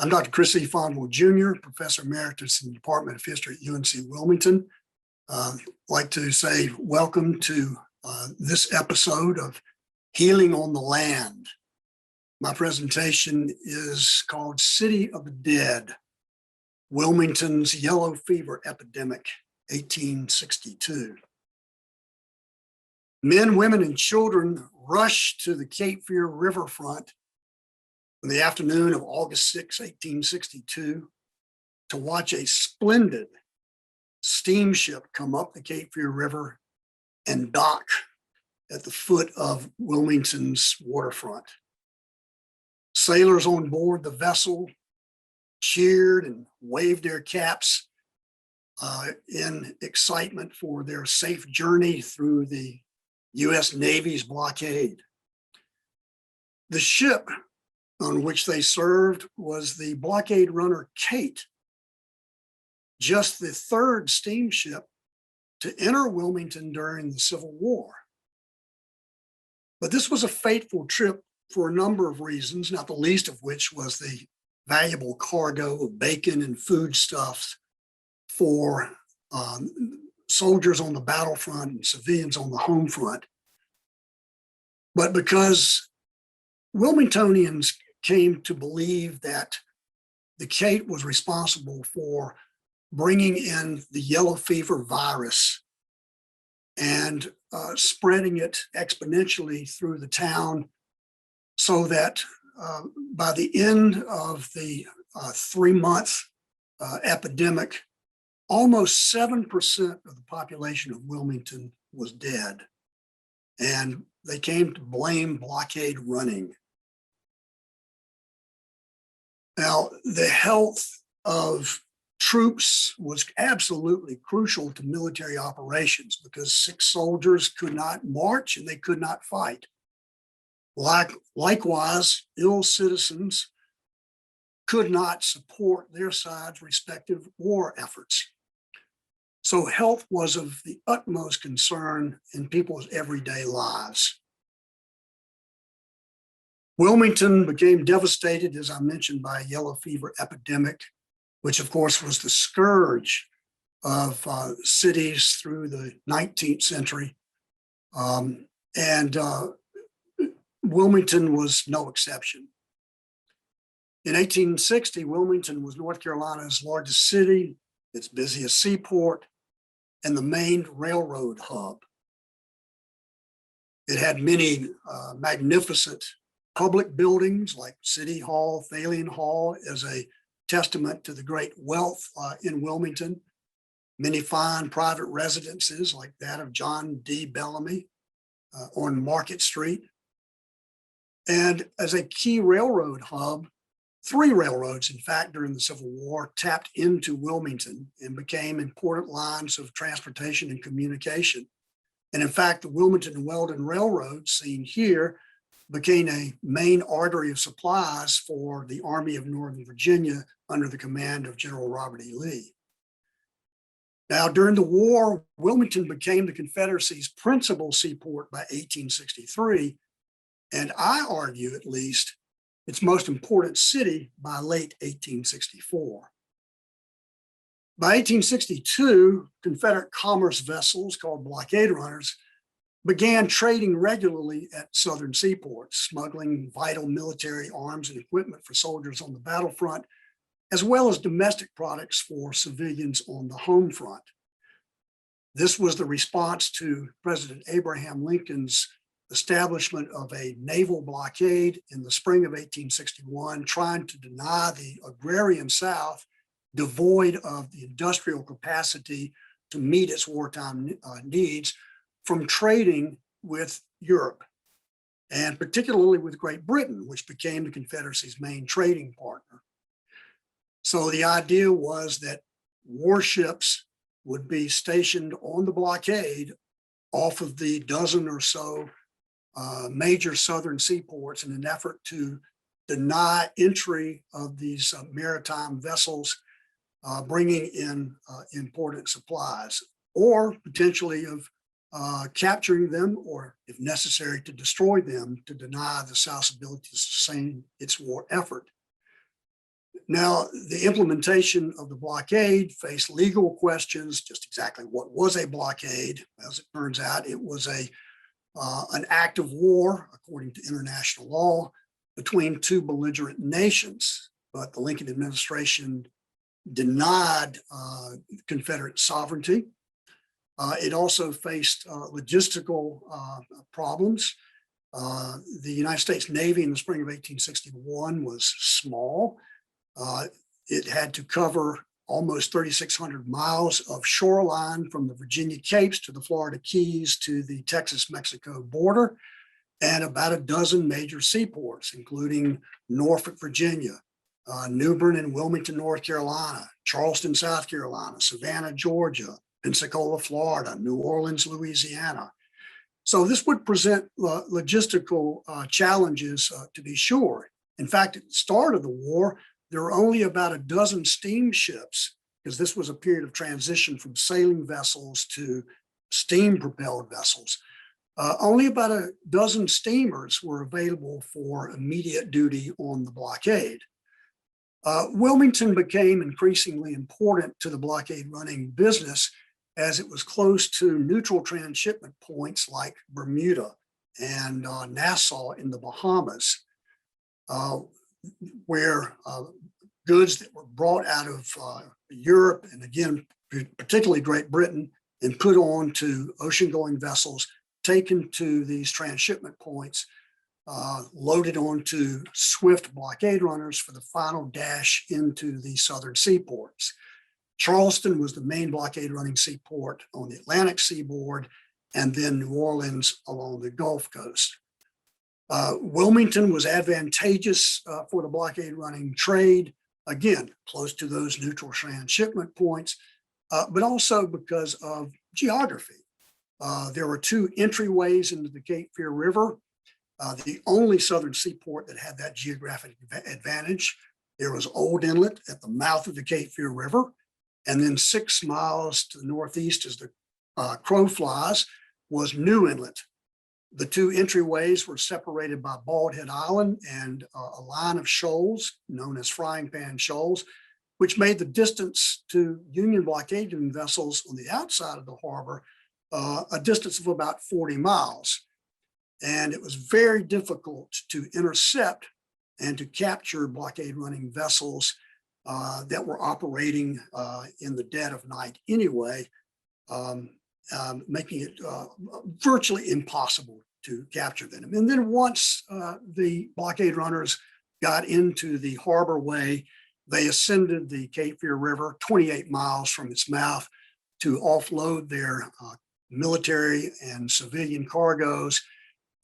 I'm Dr. Chris E. Fonvielle Jr., Professor Emeritus in the Department of History at UNC-Wilmington. I'd like to say welcome to this episode of Healing on the Land. My presentation is called City of the Dead, Wilmington's Yellow Fever Epidemic, 1862. Men, women, and children rushed to the Cape Fear riverfront in the afternoon of August 6, 1862, to watch a splendid steamship come up the Cape Fear River and dock at the foot of Wilmington's waterfront. Sailors on board the vessel cheered and waved their caps in excitement for their safe journey through the U.S. Navy's blockade. The ship on which they served was the blockade runner Kate, just the third steamship to enter Wilmington during the Civil War. But this was a fateful trip for a number of reasons, not the least of which was the valuable cargo of bacon and foodstuffs for soldiers on the battlefront and civilians on the home front. But because Wilmingtonians came to believe that the Kate was responsible for bringing in the yellow fever virus and spreading it exponentially through the town, so that by the end of the 3-month epidemic, almost 7% of the population of Wilmington was dead. And they came to blame blockade running. Now, the health of troops was absolutely crucial to military operations because sick soldiers could not march and they could not fight. Likewise, ill citizens could not support their side's respective war efforts. So health was of the utmost concern in people's everyday lives. Wilmington became devastated, as I mentioned, by a yellow fever epidemic, which of course was the scourge of cities through the 19th century. Wilmington was no exception. In 1860, Wilmington was North Carolina's largest city, its busiest seaport, and the main railroad hub. It had many magnificent public buildings like City Hall, Thalian Hall, as a testament to the great wealth in Wilmington. Many fine private residences like that of John D. Bellamy on Market Street. And as a key railroad hub, 3 railroads, in fact, during the Civil War, tapped into Wilmington and became important lines of transportation and communication. And in fact, the Wilmington and Weldon Railroad, seen here, became a main artery of supplies for the Army of Northern Virginia under the command of General Robert E. Lee. Now, during the war, Wilmington became the Confederacy's principal seaport by 1863, and I argue, at least, its most important city by late 1864. By 1862, Confederate commerce vessels called blockade runners began trading regularly at southern seaports, smuggling vital military arms and equipment for soldiers on the battlefront, as well as domestic products for civilians on the home front. This was the response to President Abraham Lincoln's establishment of a naval blockade in the spring of 1861, trying to deny the agrarian South, devoid of the industrial capacity to meet its wartime needs, from trading with Europe, and particularly with Great Britain, which became the Confederacy's main trading partner. So the idea was that warships would be stationed on the blockade off of the dozen or so major southern seaports in an effort to deny entry of these maritime vessels bringing in important supplies, or potentially of capturing them, or if necessary, to destroy them, to deny the South's ability to sustain its war effort. Now, the implementation of the blockade faced legal questions, just exactly what was a blockade. As it turns out, it was an act of war, according to international law, between two belligerent nations. But the Lincoln administration denied Confederate sovereignty. It also faced logistical problems. The United States Navy in the spring of 1861 was small. It had to cover almost 3,600 miles of shoreline from the Virginia Capes to the Florida Keys to the Texas-Mexico border, and about a dozen major seaports, including Norfolk, Virginia, New Bern and Wilmington, North Carolina, Charleston, South Carolina, Savannah, Georgia, Pensacola, Florida, New Orleans, Louisiana. So this would present logistical challenges, to be sure. In fact, at the start of the war, there were only about a dozen steamships, because this was a period of transition from sailing vessels to steam-propelled vessels. Only about a dozen steamers were available for immediate duty on the blockade. Wilmington became increasingly important to the blockade running business as it was close to neutral transshipment points like Bermuda and Nassau in the Bahamas, where goods that were brought out of Europe and again, particularly Great Britain, and put on to ocean-going vessels, taken to these transshipment points, loaded onto swift blockade runners for the final dash into the southern seaports. Charleston was the main blockade running seaport on the Atlantic seaboard, and then New Orleans along the Gulf Coast. Wilmington was advantageous for the blockade running trade, again, close to those neutral transshipment points, but also because of geography. There were two entryways into the Cape Fear River, the only southern seaport that had that geographic advantage. There was Old Inlet at the mouth of the Cape Fear River, and then 6 miles to the northeast as the crow flies was New Inlet. The two entryways were separated by Bald Head Island and a line of shoals known as Frying Pan Shoals, which made the distance to Union blockading vessels on the outside of the harbor a distance of about 40 miles. And it was very difficult to intercept and to capture blockade running vessels that were operating in the dead of night anyway, making it virtually impossible to capture them. And then once the blockade runners got into the harbor way, they ascended the Cape Fear River 28 miles from its mouth to offload their military and civilian cargoes,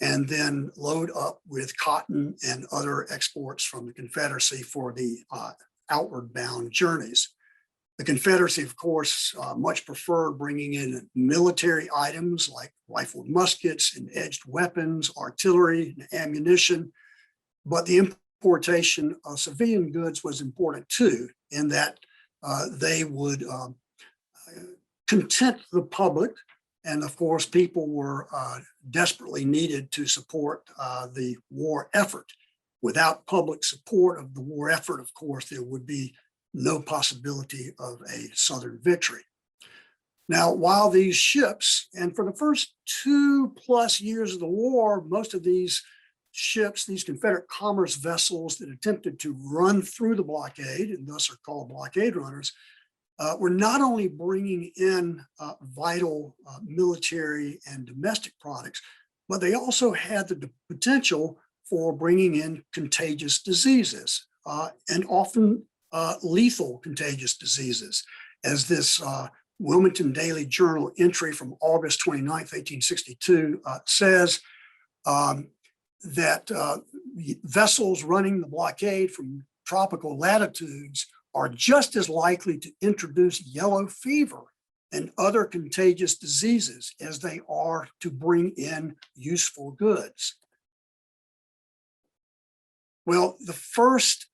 and then load up with cotton and other exports from the Confederacy for the outward bound journeys. The Confederacy, of course, much preferred bringing in military items like rifled muskets and edged weapons, artillery, and ammunition. But the importation of civilian goods was important too, in that they would content the public. And of course, people were desperately needed to support the war effort. Without public support of the war effort, of course, there would be no possibility of a Southern victory. Now, while these ships, and for the first 2+ years of the war, most of these ships, these Confederate commerce vessels that attempted to run through the blockade, and thus are called blockade runners, were not only bringing in vital military and domestic products, but they also had the potential for bringing in contagious diseases, and often lethal contagious diseases, as this Wilmington Daily Journal entry from August 29th, 1862 says, that vessels running the blockade from tropical latitudes are just as likely to introduce yellow fever and other contagious diseases as they are to bring in useful goods. Well, the first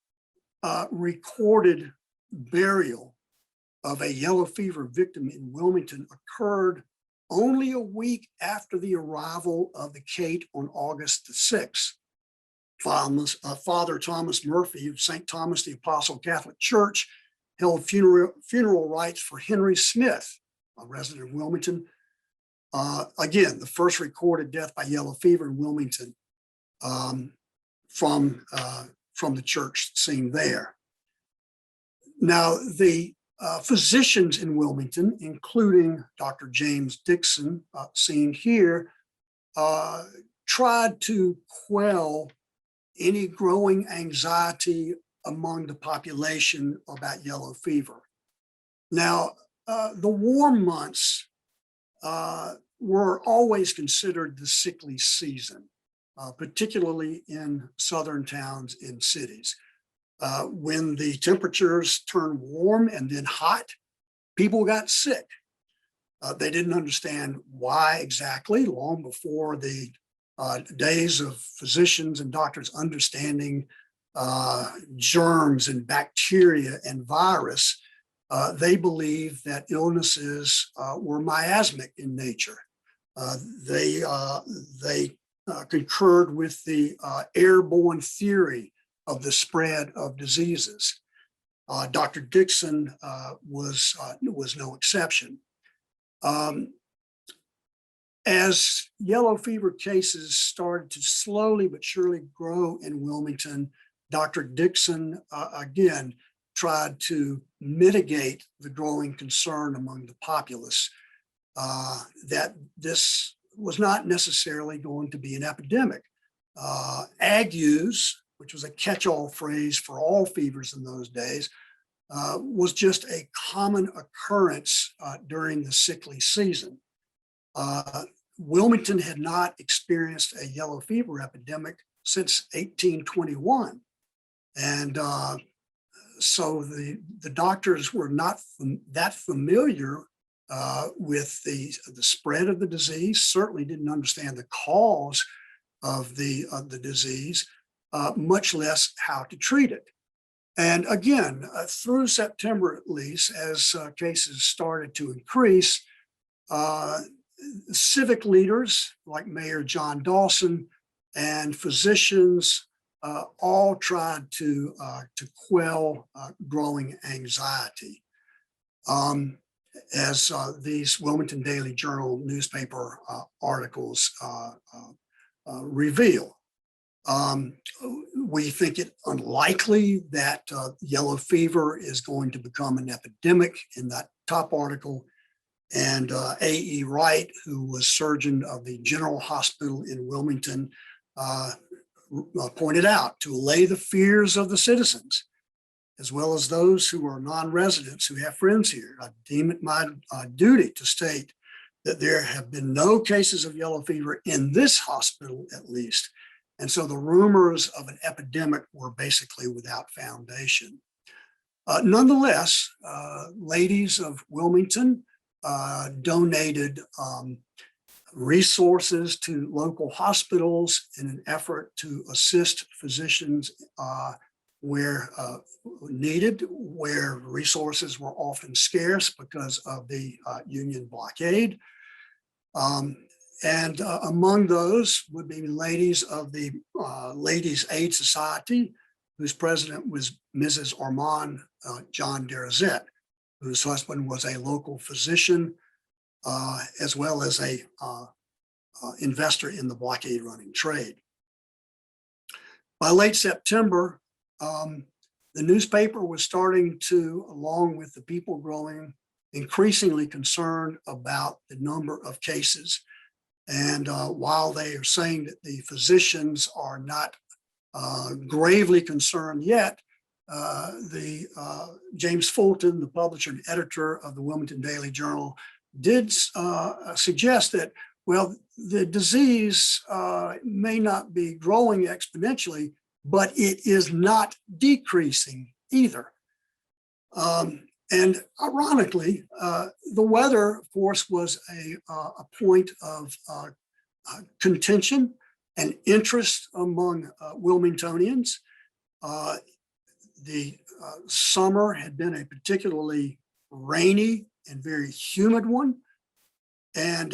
recorded burial of a yellow fever victim in Wilmington occurred only a week after the arrival of the Kate on August the 6th. Father Thomas Murphy of St. Thomas the Apostle Catholic Church held funeral rites for Henry Smith, a resident of Wilmington. Again, the first recorded death by yellow fever in Wilmington, from the church scene there. Now, the physicians in Wilmington, including Dr. James Dixon, seen here, tried to quell any growing anxiety among the population about yellow fever. Now, the warm months were always considered the sickly season, particularly in southern towns and cities. When the temperatures turned warm and then hot, people got sick. They didn't understand why exactly, long before the days of physicians and doctors understanding germs and bacteria and virus. They believed that illnesses were miasmic in nature. They concurred with the airborne theory of the spread of diseases. Dr. Dixon was no exception. As yellow fever cases started to slowly but surely grow in Wilmington, Dr. Dixon again tried to mitigate the growing concern among the populace that this was not necessarily going to be an epidemic. Agues, which was a catch-all phrase for all fevers in those days, was just a common occurrence during the sickly season. Wilmington had not experienced a yellow fever epidemic since 1821. And so the doctors were not that familiar with the spread of the disease, certainly didn't understand the cause of the disease, much less how to treat it. And again, through September at least, as cases started to increase, civic leaders like Mayor John Dawson and physicians all tried to quell growing anxiety. As these Wilmington Daily Journal newspaper articles reveal. We think it unlikely that yellow fever is going to become an epidemic in that top article. And A.E. Wright, who was surgeon of the General Hospital in Wilmington, pointed out, to allay the fears of the citizens, as well as those who are non-residents who have friends here, I deem it my duty to state that there have been no cases of yellow fever in this hospital, at least. And so the rumors of an epidemic were basically without foundation. Nonetheless, ladies of Wilmington donated resources to local hospitals in an effort to assist physicians where needed, where resources were often scarce because of the Union blockade. And among those would be ladies of the Ladies Aid Society, whose president was Mrs. Armand John Derazette, whose husband was a local physician, as well as a investor in the blockade running trade. By late September, the newspaper was starting to, along with the people growing, increasingly concerned about the number of cases. And while they are saying that the physicians are not gravely concerned yet, James Fulton, the publisher and editor of the Wilmington Daily Journal, did suggest that, well, the disease may not be growing exponentially, but it is not decreasing either. And ironically, the weather, of course, was a point of contention and interest among Wilmingtonians. The summer had been a particularly rainy and very humid one. And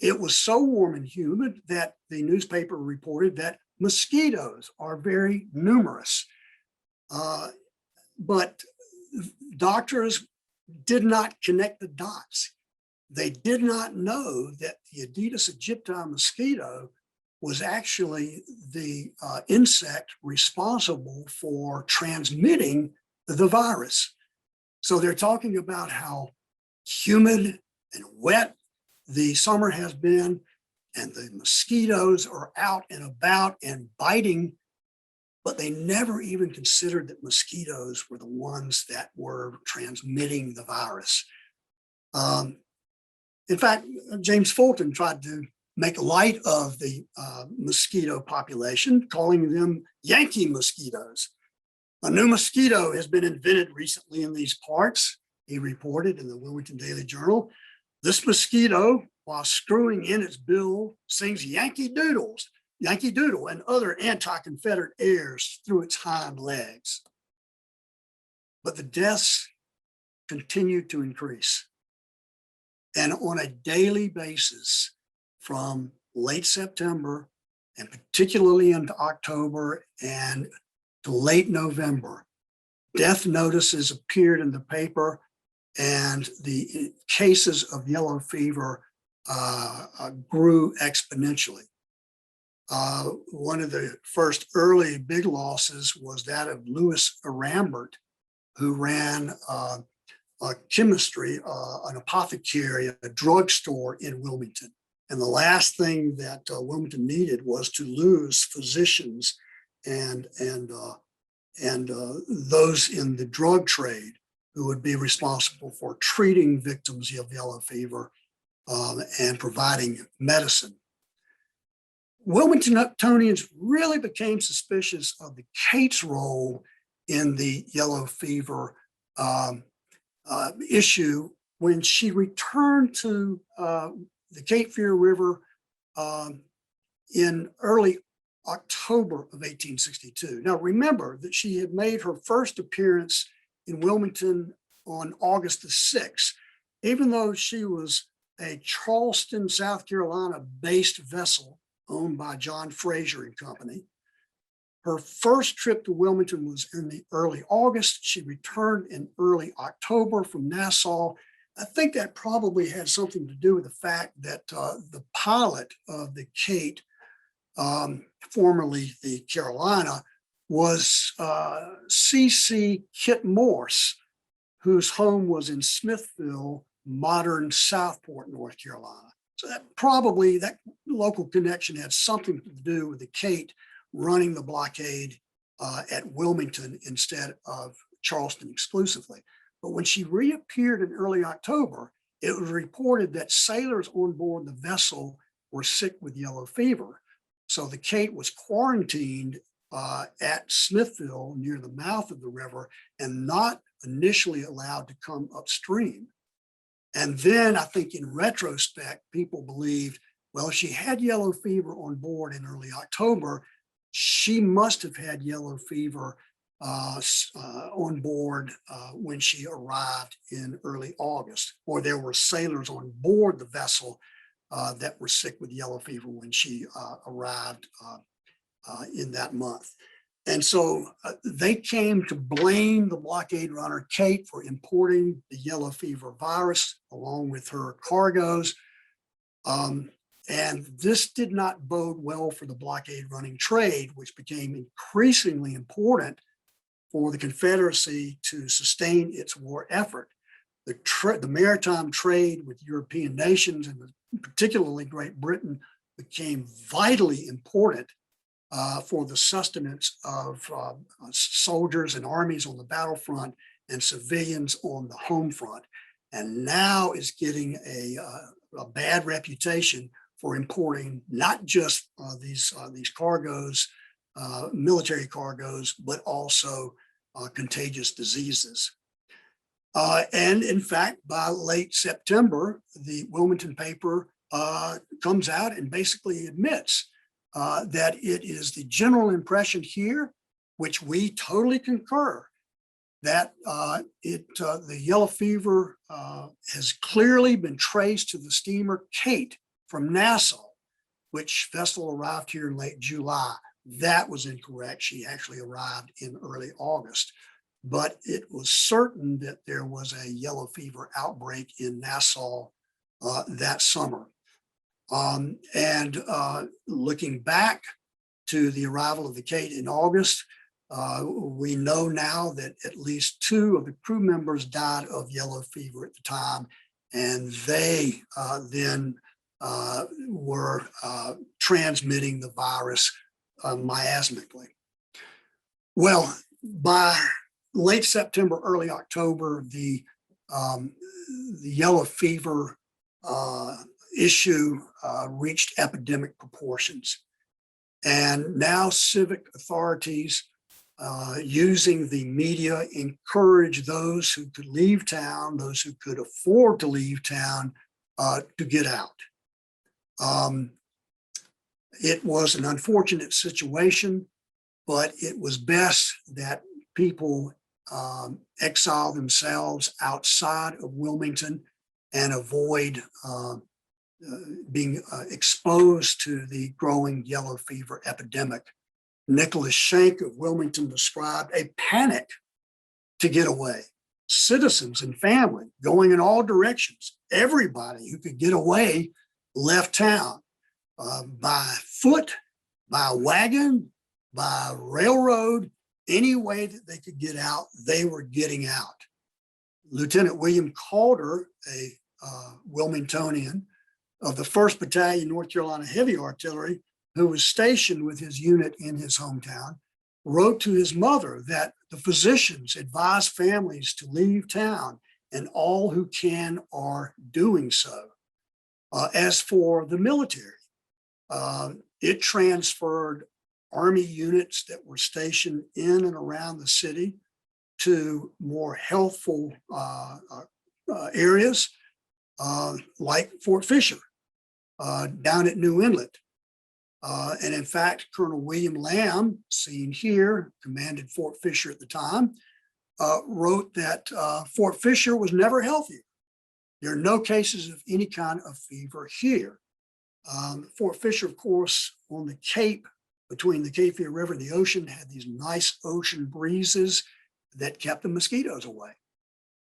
it was so warm and humid that the newspaper reported that mosquitoes are very numerous. But doctors did not connect the dots. They did not know that the Aedes aegypti mosquito was actually the insect responsible for transmitting the virus. So they're talking about how humid and wet the summer has been, and the mosquitoes are out and about and biting, but they never even considered that mosquitoes were the ones that were transmitting the virus. In fact, James Fulton tried to make light of the mosquito population, calling them Yankee mosquitoes. A new mosquito has been invented recently in these parts, he reported in the Wilmington Daily Journal. This mosquito, while screwing in its bill, sings Yankee Doodle, and other anti-Confederate airs through its hind legs. But the deaths continued to increase. And on a daily basis, from late September and particularly into October and to late November, death notices appeared in the paper, and the cases of yellow fever grew exponentially. One of the first early big losses was that of Louis Rambert, who ran a chemistry, an apothecary, a drugstore in Wilmington. And the last thing that Wilmington needed was to lose physicians and those in the drug trade who would be responsible for treating victims of yellow fever and providing medicine. Wilmingtonians really became suspicious of the Kate's role in the yellow fever issue when she returned to the Cape Fear River in early October of 1862. Now remember that she had made her first appearance in Wilmington on August the 6th, even though she was a Charleston, South Carolina based vessel owned by John Fraser and Company. Her first trip to Wilmington was in the early August. She returned in early October from Nassau. I think that probably had something to do with the fact that the pilot of the Kate, formerly the Carolina, was C.C. Kit Morse, whose home was in Smithville, modern Southport, North Carolina. So that probably, that local connection had something to do with the Kate running the blockade at Wilmington instead of Charleston exclusively. But when she reappeared in early October, it was reported that sailors on board the vessel were sick with yellow fever. So the Kate was quarantined at Smithville near the mouth of the river and not initially allowed to come upstream. And then I think in retrospect, people believed, well, she had yellow fever on board in early October. She must have had yellow fever on board when she arrived in early August, or there were sailors on board the vessel that were sick with yellow fever when she arrived in that month. And so they came to blame the blockade runner Kate for importing the yellow fever virus along with her cargoes. And this did not bode well for the blockade running trade, which became increasingly important for the Confederacy to sustain its war effort. The maritime trade with European nations, and particularly Great Britain, became vitally important for the sustenance of soldiers and armies on the battlefront and civilians on the home front, and now is getting a bad reputation for importing not just these cargoes, military cargoes, but also contagious diseases. And in fact, by late September, the Wilmington paper comes out and basically admits that it is the general impression here, which we totally concur, that the yellow fever has clearly been traced to the steamer Kate from Nassau, which vessel arrived here in late July. That was incorrect. She actually arrived in early August, but it was certain that there was a yellow fever outbreak in Nassau that summer. And looking back to the arrival of the Kate in August, we know now that at least 2 of the crew members died of yellow fever at the time, and they then were transmitting the virus miasmically. Well, by late September, early October, the yellow fever issue reached epidemic proportions. And now civic authorities using the media encourage those who could leave town, those who could afford to leave town, to get out. It was an unfortunate situation, but it was best that people exile themselves outside of Wilmington and avoid being exposed to the growing yellow fever epidemic. Nicholas Shank of Wilmington described a panic to get away. Citizens and family going in all directions. Everybody who could get away left town by foot, by wagon, by railroad, any way that they could get out, they were getting out. Lieutenant William Calder, a Wilmingtonian of the 1st Battalion, North Carolina Heavy Artillery, who was stationed with his unit in his hometown, wrote to his mother that the physicians advise families to leave town, and all who can are doing so. As for the military, it transferred Army units that were stationed in and around the city to more healthful areas like Fort Fisher down at New Inlet. And in fact, Colonel William Lamb, seen here, commanded Fort Fisher at the time, wrote that Fort Fisher was never healthier. There are no cases of any kind of fever here. Fort Fisher, of course, on the Cape, between the Cape Fear River and the ocean, had these nice ocean breezes that kept the mosquitoes away.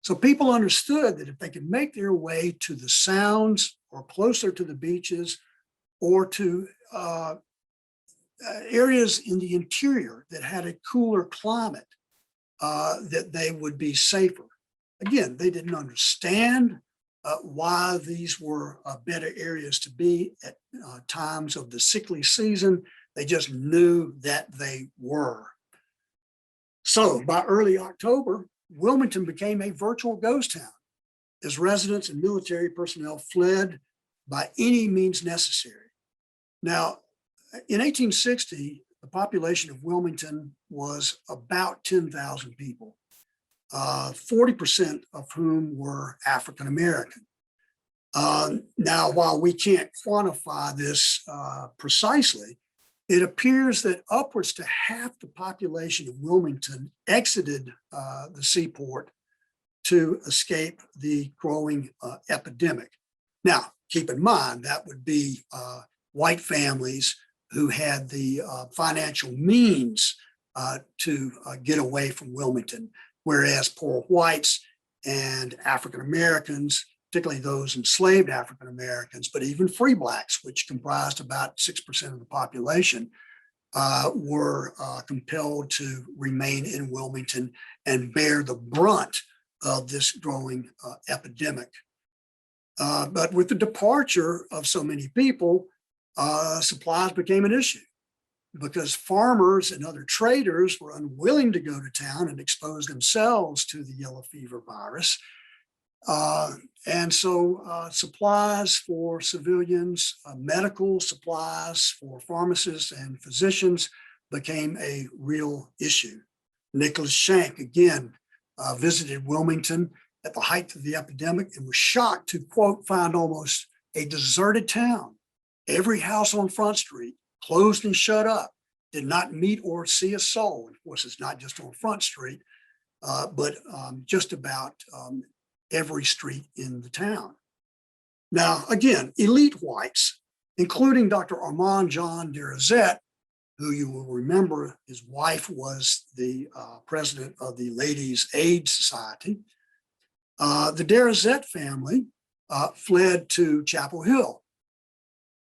So people understood that if they could make their way to the sounds or closer to the beaches or to areas in the interior that had a cooler climate, that they would be safer. Again, they didn't understand why these were better areas to be at times of the sickly season. They just knew that they were. So by early October, Wilmington became a virtual ghost town as residents and military personnel fled by any means necessary. Now, in 1860, the population of Wilmington was about 10,000 people, 40% of whom were African American. Now, while we can't quantify this precisely, it appears that upwards to half the population of Wilmington exited the seaport to escape the growing epidemic. Now, keep in mind, that would be white families who had the financial means to get away from Wilmington, whereas poor whites and African Americans, particularly those enslaved African Americans, but even free blacks, which comprised about 6% of the population, were compelled to remain in Wilmington and bear the brunt of this growing epidemic. But with the departure of so many people, supplies became an issue because farmers and other traders were unwilling to go to town and expose themselves to the yellow fever virus. And so supplies for civilians, medical supplies for pharmacists and physicians became a real issue. Nicholas Shank, again, visited Wilmington at the height of the epidemic and was shocked to, quote, find almost a deserted town. Every house on Front Street closed and shut up, did not meet or see a soul. Of course, it's not just on Front Street, but just about every street in the town. Now, again, elite whites, including Dr. Armand John de Rosette, who you will remember, his wife was the president of the Ladies Aid Society. The Derazette family fled to Chapel Hill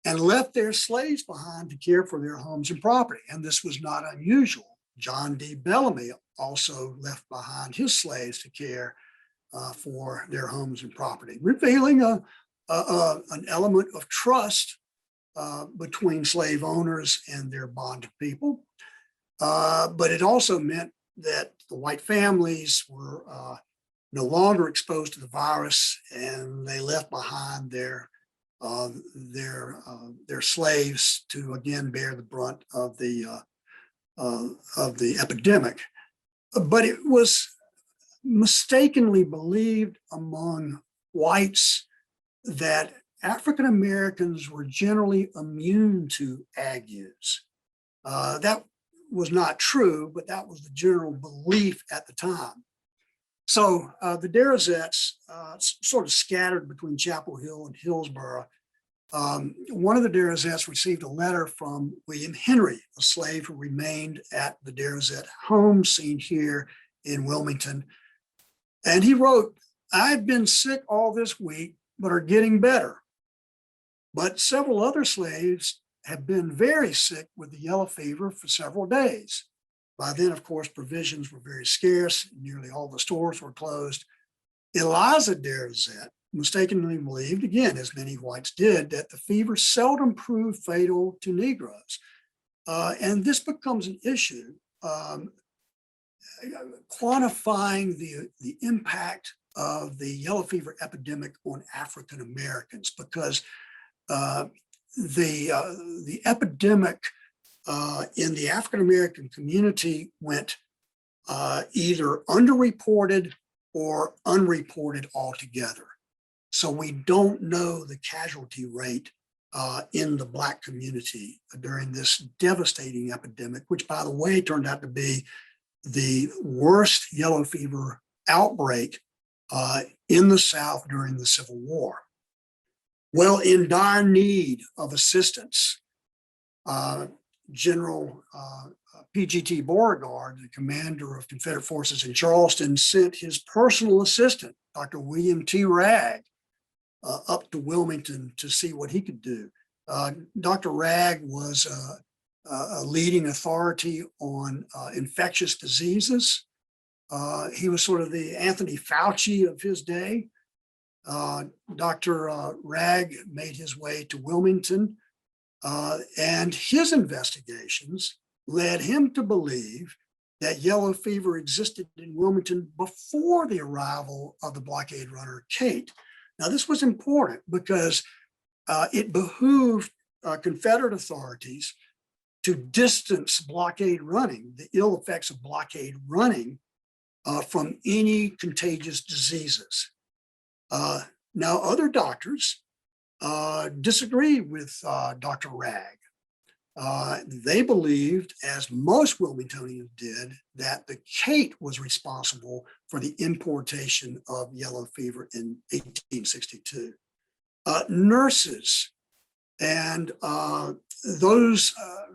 and left their slaves behind to care for their homes and property. And this was not unusual. John D. Bellamy also left behind his slaves to care for their homes and property, revealing an element of trust between slave owners and their bonded people. But it also meant that the white families were no longer exposed to the virus, and they left behind their slaves to again bear the brunt of the epidemic. But it was mistakenly believed among whites that African Americans were generally immune to agues. That was not true, but that was the general belief at the time. So the Derazettes sort of scattered between Chapel Hill and Hillsborough. One of the Derazettes received a letter from William Henry, a slave who remained at the Derazette home seen here in Wilmington. And he wrote, "I've been sick all this week, but are getting better. But several other slaves have been very sick with the yellow fever for several days." By then, of course, provisions were very scarce. Nearly all the stores were closed. Eliza Derazette mistakenly believed, again, as many whites did, that the fever seldom proved fatal to Negroes. And this becomes an issue, quantifying the impact of the yellow fever epidemic on African Americans, because the epidemic in the African American community went either underreported or unreported altogether. So we don't know the casualty rate in the Black community during this devastating epidemic, which, by the way, turned out to be the worst yellow fever outbreak in the South during the Civil War. Well, in dire need of assistance, General P.G.T. Beauregard, the commander of Confederate forces in Charleston, sent his personal assistant, Dr. William T. Ragg, up to Wilmington to see what he could do. Dr. Ragg was a leading authority on infectious diseases. He was sort of the Anthony Fauci of his day. Dr. Ragg made his way to Wilmington, and his investigations led him to believe that yellow fever existed in Wilmington before the arrival of the blockade runner Kate. Now, this was important because it behooved Confederate authorities to distance blockade running, the ill effects of blockade running, from any contagious diseases. Now, other doctors disagree with Dr. Ragg. They believed, as most Wilmingtonians did, that the Kate was responsible for the importation of yellow fever in 1862. Nurses and those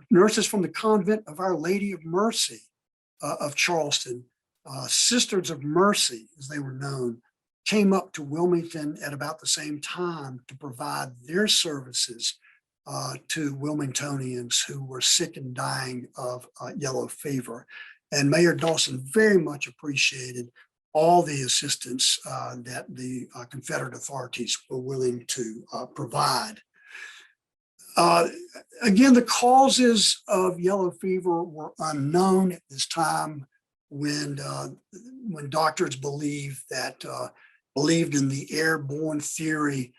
nurses from the Convent of Our Lady of Mercy of Charleston, Sisters of Mercy, as they were known, came up to Wilmington at about the same time to provide their services to Wilmingtonians who were sick and dying of yellow fever. And Mayor Dawson very much appreciated all the assistance that the Confederate authorities were willing to provide. Again, the causes of yellow fever were unknown at this time when doctors believed in the airborne theory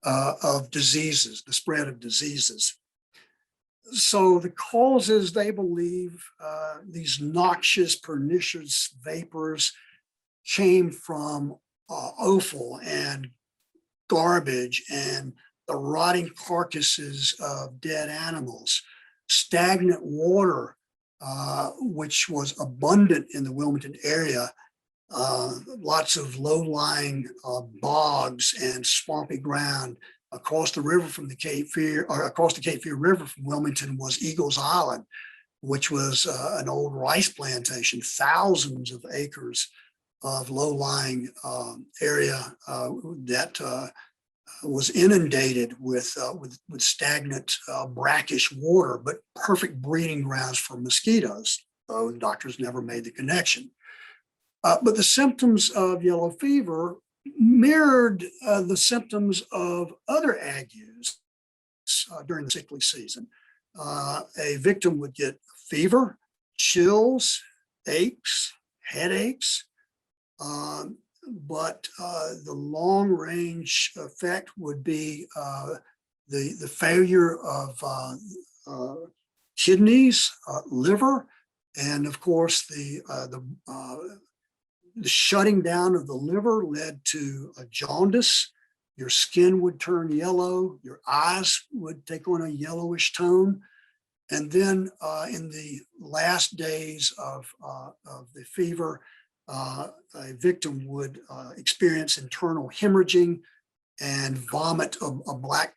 of diseases, the spread of diseases. So the causes, they believe, these noxious, pernicious vapors came from offal and garbage and the rotting carcasses of dead animals, stagnant water, which was abundant in the Wilmington area, lots of low-lying bogs and swampy ground. Across the river from the Cape Fear, or across the Cape Fear River from Wilmington, was Eagles Island, which was an old rice plantation, thousands of acres of low-lying area that was inundated with stagnant, brackish water, but perfect breeding grounds for mosquitoes. Though doctors never made the connection. But the symptoms of yellow fever mirrored the symptoms of other agues during the sickly season. A victim would get fever, chills, aches, headaches, but the long-range effect would be the failure of kidneys, liver, and of course the shutting down of the liver led to a jaundice. Your skin would turn yellow, your eyes would take on a yellowish tone. And then in the last days of the fever, a victim would experience internal hemorrhaging and vomit a black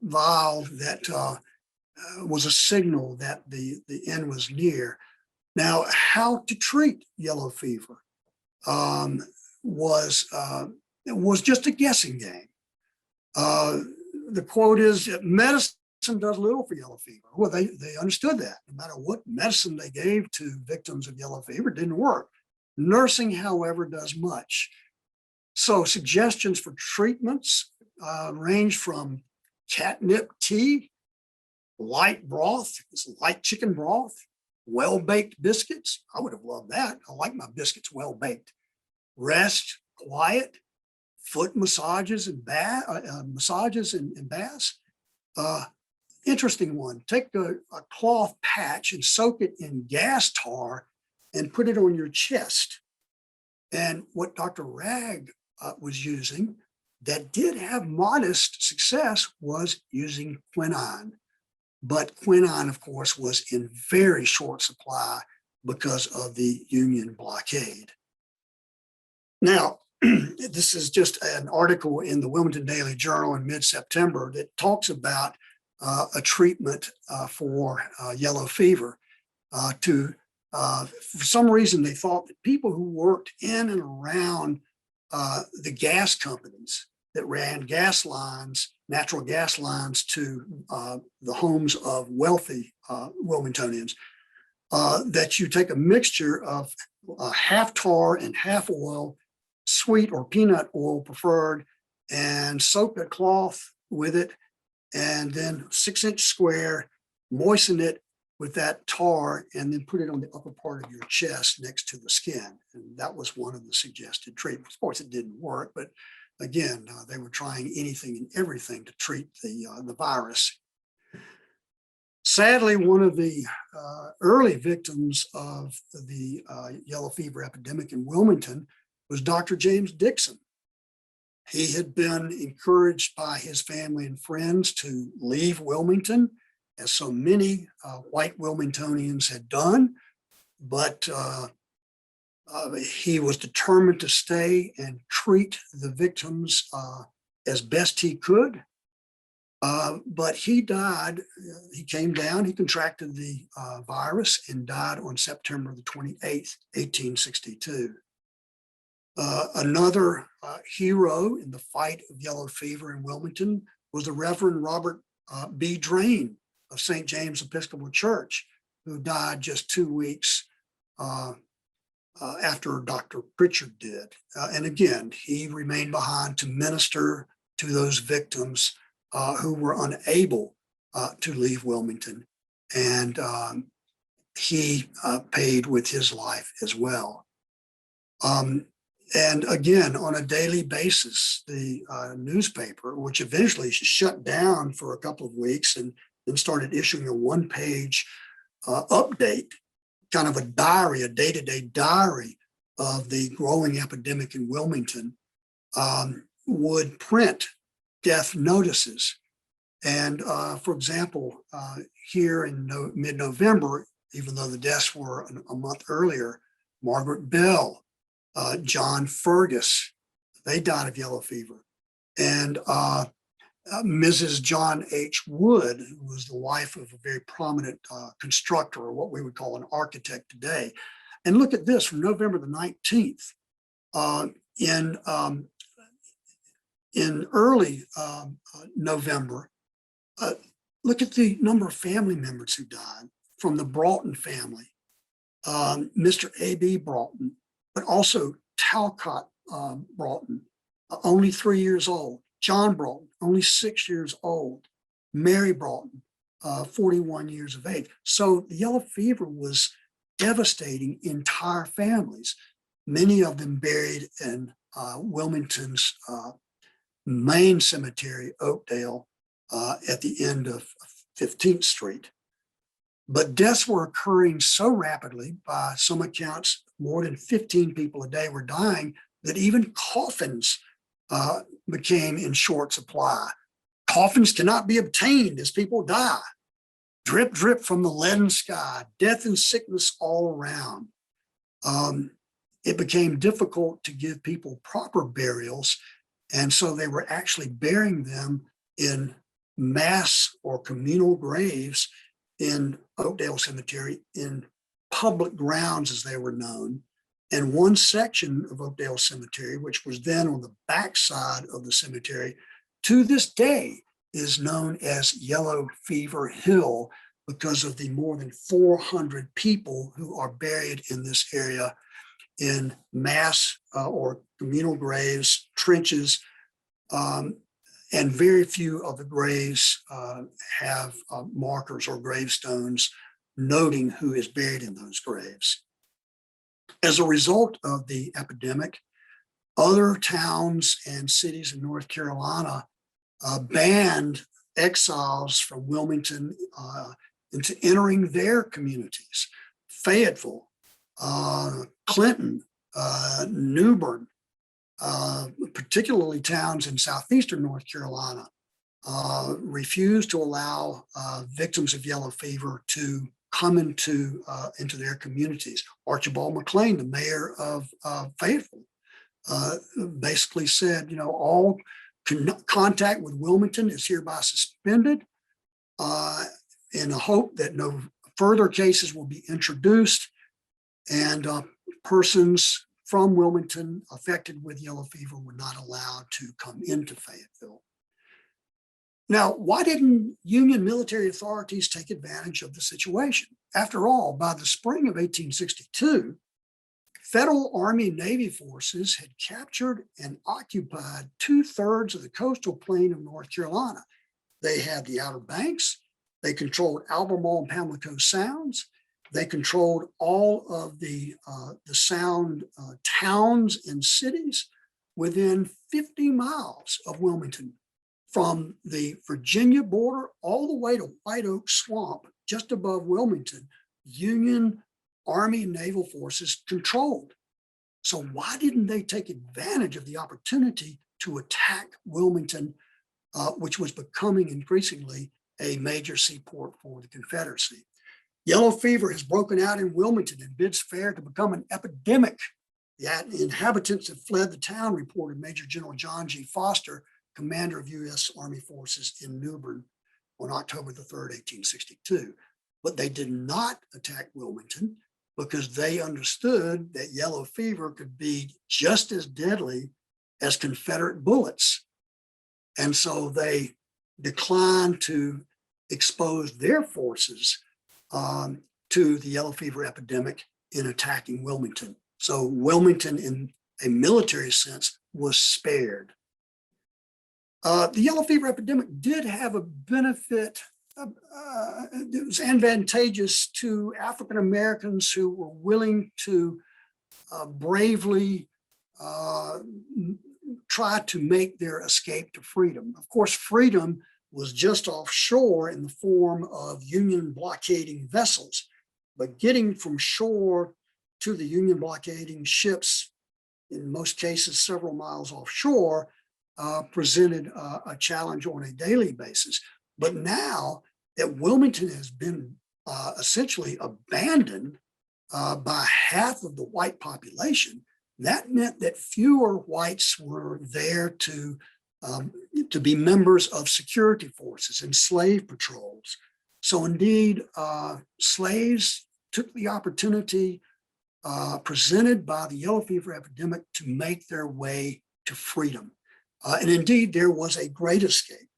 vial that was a signal that the end was near. Now, how to treat yellow fever was just a guessing game. The quote is, medicine does little for yellow fever. Well, they understood that. No matter what medicine they gave to victims of yellow fever, it didn't work. Nursing, however, does much. So suggestions for treatments range from catnip tea, light broth, light chicken broth, well-baked biscuits. I would have loved that. I like my biscuits well-baked. Rest, quiet, foot massages and baths. Interesting one. Take a cloth patch and soak it in gas tar and put it on your chest. And what Dr. Ragg was using that did have modest success was using quinine. But quinine, of course, was in very short supply because of the Union blockade. Now, this is just an article in the Wilmington Daily Journal in mid-September that talks about a treatment for yellow fever. For some reason, they thought that people who worked in and around the gas companies that ran gas lines, natural gas lines to the homes of wealthy Wilmingtonians, that you take a mixture of half tar and half oil, sweet or peanut oil preferred, and soak a cloth with it, and then 6-inch square, moisten it with that tar, and then put it on the upper part of your chest next to the skin. And that was one of the suggested treatments. Of course, it didn't work, but again, they were trying anything and everything to treat the virus. Sadly, one of the early victims of the yellow fever epidemic in Wilmington was Dr. James Dixon. He had been encouraged by his family and friends to leave Wilmington, as so many white Wilmingtonians had done, but he was determined to stay and treat the victims as best he could. But he died, he came down, he contracted the virus and died on September the 28th, 1862. Another hero in the fight of yellow fever in Wilmington was the Reverend Robert B. Drain of St. James Episcopal Church, who died just 2 weeks after Dr. Pritchard did. And again, he remained behind to minister to those victims who were unable to leave Wilmington. And he paid with his life as well. And again, on a daily basis, the newspaper, which eventually shut down for a couple of weeks and then started issuing a one-page update, kind of a diary, a day-to-day diary of the growing epidemic in Wilmington, would print death notices. And for example, here in mid-November, even though the deaths were a month earlier, Margaret Bell, John Fergus, they died of yellow fever. And Mrs. John H. Wood, who was the wife of a very prominent constructor, or what we would call an architect today. And look at this, from November the 19th, in early November, look at the number of family members who died from the Broughton family. Mr. A.B. Broughton, but also Talcott Broughton, only 3 years old. John Broughton, only 6 years old. Mary Broughton, 41 years of age. So the yellow fever was devastating entire families, many of them buried in Wilmington's main cemetery, Oakdale, at the end of 15th Street. But deaths were occurring so rapidly, by some accounts, more than 15 people a day were dying, that even coffins became in short supply. Coffins cannot be obtained as people die. Drip, drip from the leaden sky, death and sickness all around. It became difficult to give people proper burials, and so they were actually burying them in mass or communal graves in Oakdale Cemetery, in public grounds as they were known. And one section of Oakdale Cemetery, which was then on the backside of the cemetery, to this day is known as Yellow Fever Hill, because of the more than 400 people who are buried in this area in mass or communal graves, trenches, and very few of the graves have markers or gravestones noting who is buried in those graves. As a result of the epidemic, other towns and cities in North Carolina banned exiles from Wilmington into entering their communities. Fayetteville, Clinton, New Bern, particularly towns in southeastern North Carolina, refused to allow victims of yellow fever to come into their communities. Archibald McLean, the mayor of Fayetteville, basically said, all contact with Wilmington is hereby suspended, in the hope that no further cases will be introduced, and persons from Wilmington affected with yellow fever were not allowed to come into Fayetteville. Now, why didn't Union military authorities take advantage of the situation? After all, by the spring of 1862, Federal Army and Navy forces had captured and occupied 2/3 of the coastal plain of North Carolina. They had the Outer Banks, they controlled Albemarle and Pamlico Sounds, they controlled all of the Sound towns and cities within 50 miles of Wilmington, from the Virginia border all the way to White Oak Swamp, just above Wilmington. Union Army and Naval forces controlled. So why didn't they take advantage of the opportunity to attack Wilmington, which was becoming increasingly a major seaport for the Confederacy? Yellow fever has broken out in Wilmington and bids fair to become an epidemic. The inhabitants have fled the town, reported Major General John G. Foster, commander of U.S. Army forces in New Bern, on October the 3rd, 1862. But they did not attack Wilmington because they understood that yellow fever could be just as deadly as Confederate bullets. And so they declined to expose their forces to the yellow fever epidemic in attacking Wilmington. So Wilmington, in a military sense, was spared. The yellow fever epidemic did have a benefit. It was advantageous to African Americans who were willing to bravely try to make their escape to freedom. Of course, freedom was just offshore in the form of Union blockading vessels, but getting from shore to the Union blockading ships, in most cases several miles offshore, presented a challenge on a daily basis. But now that Wilmington has been essentially abandoned by half of the white population, that meant that fewer whites were there to to be members of security forces and slave patrols. So indeed, slaves took the opportunity presented by the yellow fever epidemic to make their way to freedom. And indeed, there was a great escape.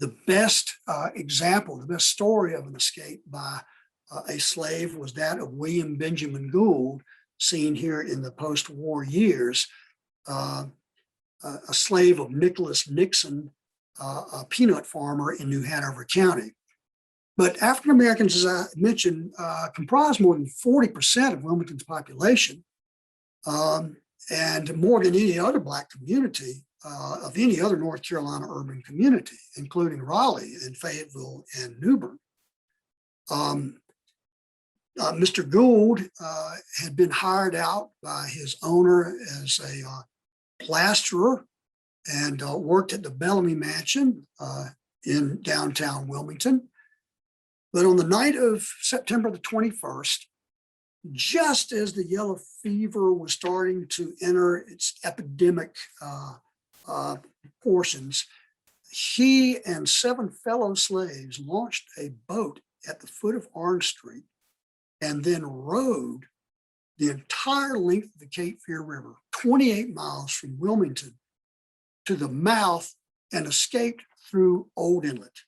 The best example, the best story of an escape by a slave was that of William Benjamin Gould, seen here in the post-war years, a slave of Nicholas Nixon, a peanut farmer in New Hanover County. But African Americans, as I mentioned, comprise more than 40% of Wilmington's population, and more than any other Black community of any other North Carolina urban community, including Raleigh and Fayetteville and New Bern. Mr. Gould had been hired out by his owner as a plasterer and worked at the Bellamy Mansion in downtown Wilmington. But on the night of September the 21st, just as the yellow fever was starting to enter its epidemic portions, he and 7 fellow slaves launched a boat at the foot of Orange Street and then rowed the entire length of the Cape Fear River, 28 miles from Wilmington, to the mouth and escaped through Old Inlet.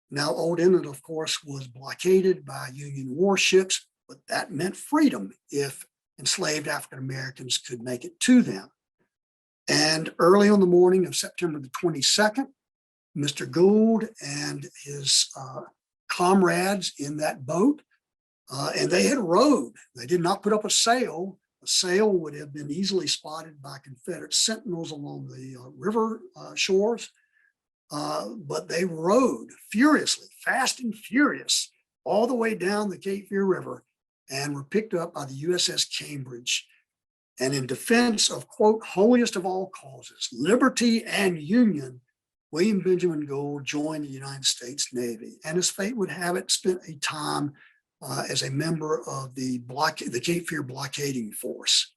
Now, Old Inlet, of course, was blockaded by Union warships, but that meant freedom if enslaved African Americans could make it to them. And early on the morning of September the 22nd, Mr. Gould and his comrades in that boat, and they had rowed. They did not put up a sail. A sail would have been easily spotted by Confederate sentinels along the river shores. But they rowed furiously, fast and furious, all the way down the Cape Fear River and were picked up by the USS Cambridge. And in defense of, quote, holiest of all causes, liberty and union, William Benjamin Gould joined the United States Navy. And as fate would have it, spent a time as a member of the Cape Fear blockading force.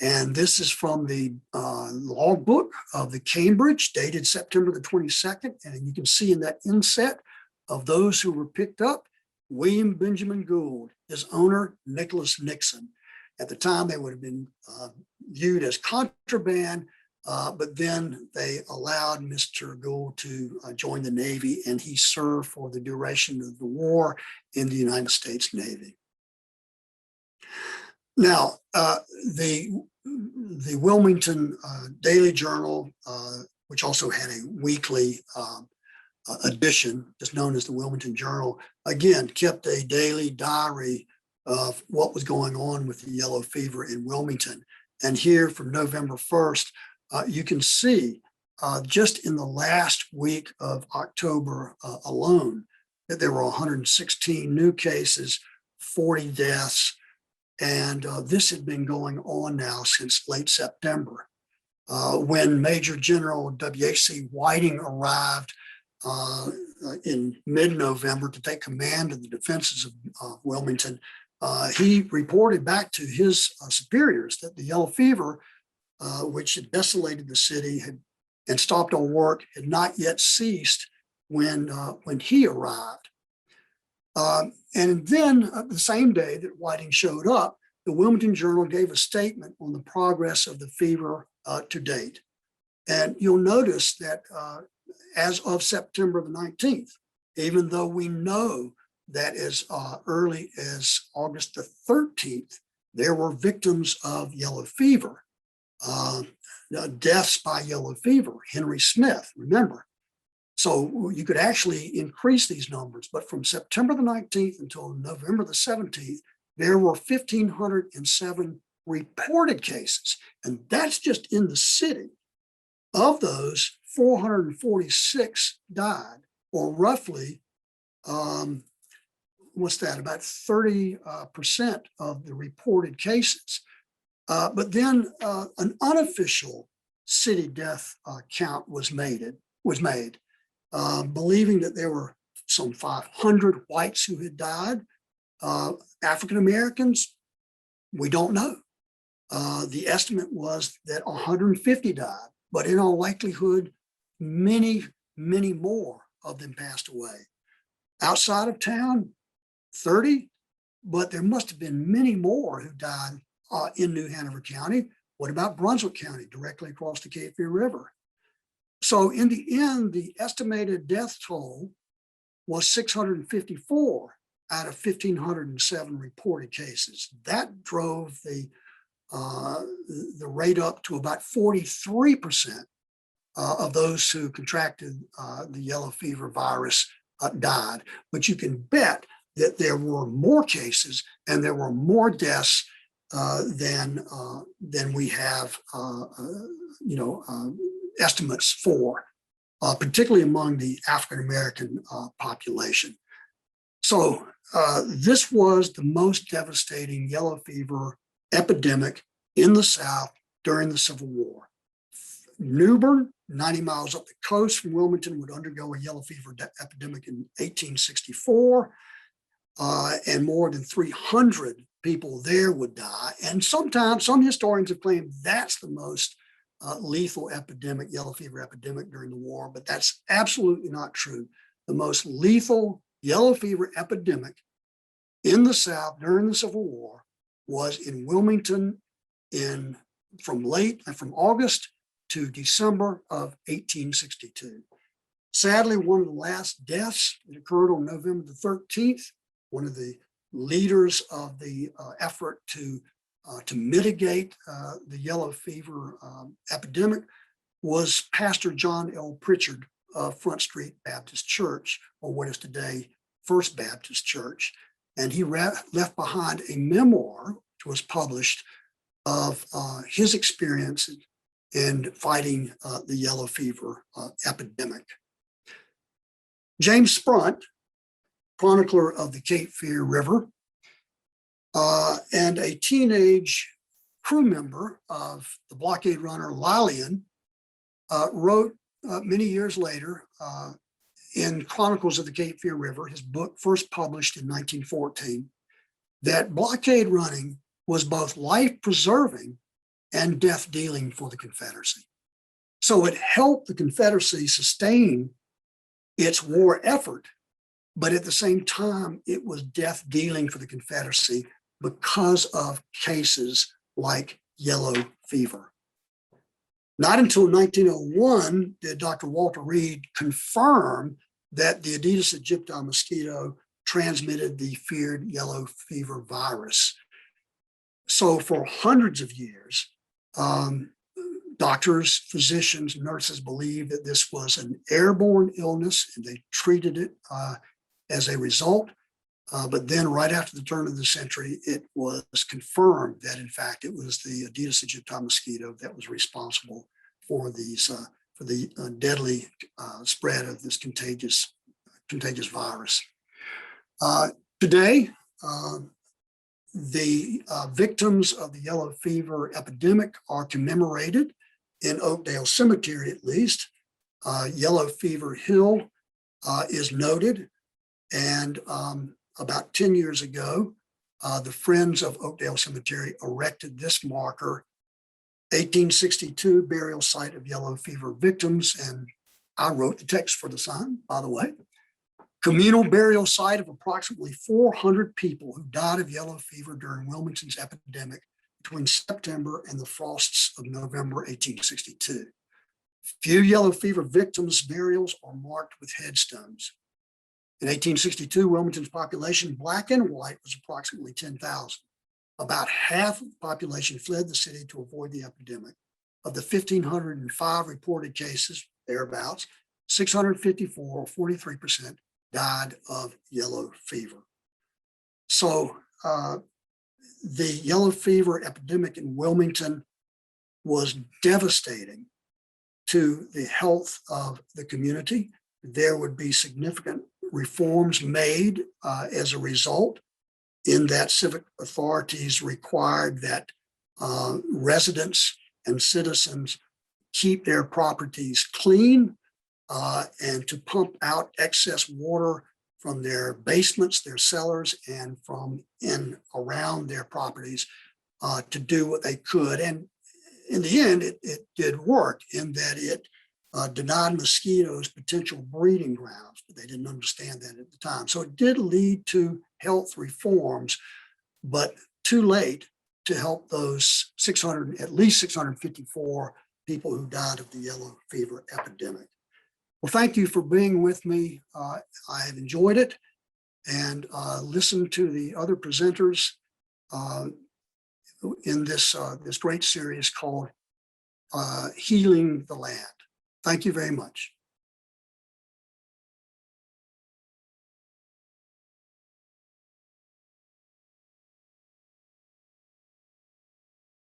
And this is from the logbook of the Cambridge, dated September the 22nd. And you can see in that inset of those who were picked up, William Benjamin Gould, his owner, Nicholas Nixon. At the time, they would have been viewed as contraband, but then they allowed Mr. Gould to join the Navy, and he served for the duration of the war in the United States Navy. Now, the Wilmington Daily Journal, which also had a weekly edition, just known as the Wilmington Journal, again, kept a daily diary of what was going on with the yellow fever in Wilmington. And here from November 1st, you can see just in the last week of October alone, that there were 116 new cases, 40 deaths, and this had been going on now since late September. When Major General W.H.C. Whiting arrived in mid-November to take command of the defenses of Wilmington, he reported back to his superiors that the yellow fever, which had desolated the city and stopped all work, had not yet ceased when he arrived. And then the same day that Whiting showed up, the Wilmington Journal gave a statement on the progress of the fever to date. And you'll notice that as of September the 19th, even though we know that as early as August the 13th, there were victims of yellow fever, deaths by yellow fever, Henry Smith, remember. So you could actually increase these numbers, but from September the 19th until November the 17th, there were 1,507 reported cases, and that's just in the city. Of those, 446 died, or roughly, what's that, about 30% of the reported cases. But then an unofficial city death count was made, believing that there were some 500 whites who had died. African Americans, we don't know. The estimate was that 150 died, but in all likelihood, many, many more of them passed away. Outside of town, 30, but there must have been many more who died in New Hanover County. What about Brunswick County, directly across the Cape Fear River? So in the end, the estimated death toll was 654 out of 1,507 reported cases. That drove the rate up to about 43% of those who contracted the yellow fever virus died. But you can bet that there were more cases and there were more deaths than we have, estimates for, particularly among the African-American population. So this was the most devastating yellow fever epidemic in the South during the Civil War. Newbern, 90 miles up the coast from Wilmington, would undergo a yellow fever epidemic in 1864, and more than 300 people there would die. And sometimes some historians have claimed that's the most lethal epidemic, yellow fever epidemic during the war, but that's absolutely not true. The most lethal yellow fever epidemic in the South during the Civil War was in Wilmington from August to December of 1862. Sadly, one of the last deaths that occurred on November the 13th, one of the leaders of the effort to mitigate the yellow fever epidemic was Pastor John L. Pritchard of Front Street Baptist Church, or what is today First Baptist Church. And he left behind a memoir, which was published, of his experience in fighting the yellow fever epidemic. James Sprunt, chronicler of the Cape Fear River, and a teenage crew member of the blockade runner Lillian, wrote many years later in Chronicles of the Cape Fear River, his book first published in 1914, that blockade running was both life-preserving and death-dealing for the Confederacy. So it helped the Confederacy sustain its war effort, but at the same time, it was death-dealing for the Confederacy because of cases like yellow fever. Not until 1901 did Dr. Walter Reed confirm that the Aedes aegypti mosquito transmitted the feared yellow fever virus. So for hundreds of years, doctors, physicians, nurses believed that this was an airborne illness, and they treated it as a result. But then right after the turn of the century, it was confirmed that in fact it was the Aedes aegypti mosquito that was responsible for the deadly spread of this contagious virus. Today, the victims of the yellow fever epidemic are commemorated in Oakdale Cemetery, at least. Yellow Fever Hill is noted, and about 10 years ago, the Friends of Oakdale Cemetery erected this marker, 1862 burial site of yellow fever victims, and I wrote the text for the sign, by the way. Communal burial site of approximately 400 people who died of yellow fever during Wilmington's epidemic between September and the frosts of November 1862. Few yellow fever victims' burials are marked with headstones. In 1862, Wilmington's population, black and white, was approximately 10,000. About half of the population fled the city to avoid the epidemic. Of the 1,505 reported cases, thereabouts, 654, or 43%, died of yellow fever. So the yellow fever epidemic in Wilmington was devastating to the health of the community. There would be significant reforms made as a result, in that civic authorities required that residents and citizens keep their properties clean and to pump out excess water from their basements, their cellars, and from in around their properties to do what they could. And in the end, it did work in that it denied mosquitoes potential breeding grounds, but they didn't understand that at the time. So it did lead to health reforms, but too late to help those at least 654 people who died of the yellow fever epidemic. Well, thank you for being with me. I have enjoyed it, and listen to the other presenters in this great series called Healing the Land. Thank you very much.